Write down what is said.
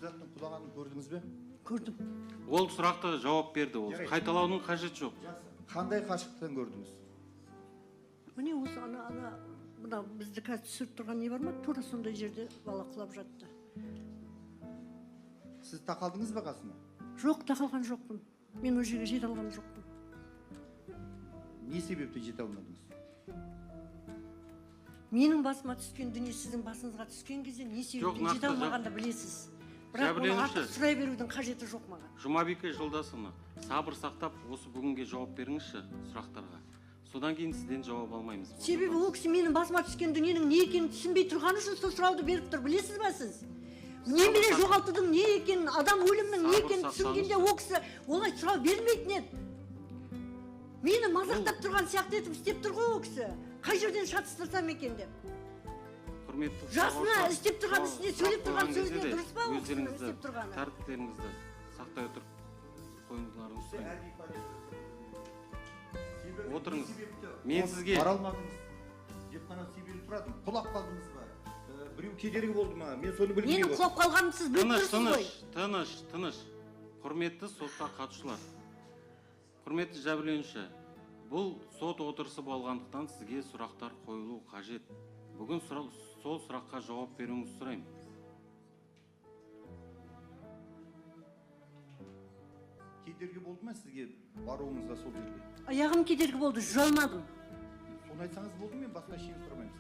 заттың құлағанын көрдіңіз бе? Көрдім. Ол сұраққа жауап берді. Ол қайталаудың қажеті жоқ. Қандай қашықтықтан көрдіңіз? Міне осы ана мына бізді қазір түсіріп тұрған не бар ма? Тура сондай жерде бала құлап жатты. Сіз тақалдыңыз ба қасына? Жоқ, тақалған жоқпын. Мен ол жерге жете алған жоқпын. Не себепті жете алмадыңыз? Менің басыма түскен дүние сіздің басыңызға түскен кезде не себептен жете алмағанды білесіз. Бірақ оны артық сұрай берудің қажеті жоқ маған. Жұмабике Жолдасовна, сабыр сақтап, осы бүгінге жауап беріңізші сұрақтарға. Содан кейін сізден жауап алмаймыз. Себебі ол кісі менің басыма түскен дүниенің не екенін түсінбей тұрғаны үшін сол сұрауды беріп тұр. Білесіз ба сіз? Немере жоғалтудың не екенін, адам өлімнің не екенін түсінгенде ол кісі олай сұрау бермейтін еді. Мені мазақтап тұрған сияқты етіп істеп тұр ғой ол кісі. Қай жерден шатыстырсам екен деп. Құрметті жасына істеп тұрған ісіне сөйлеп тұрған сөзіне дұрыс па ол кісінің өздеріңізді істеп тұрғаны? тәртіптеріңізді сақтай отырып қойыңыздарыңызды сұраймын. Отырыңыз. Мен сізге бара алмадыңыз деп қана себебін сұрадым. Құлап қалдыңыз ба? Біреу кедергі болды ма? Мен соны білмеймін. Менің құлап қалғанымды сіз біліп тұрсыз ғой. Тыныш. Құрметті сотқа қатысушылар. Құрметті жәбірленуші, бұл сот отырысы болғандықтан сізге сұрақтар қойылу қажет. Бүгін сол сұраққа жауап беруіңізді сұраймын. Кедергі болды ма сізге баруыңызға сол жерге? Аяғым кедергі болды, жүре алмадым. Соны айтсаңыз болды, мен басқа ештеңе сұрамаймын.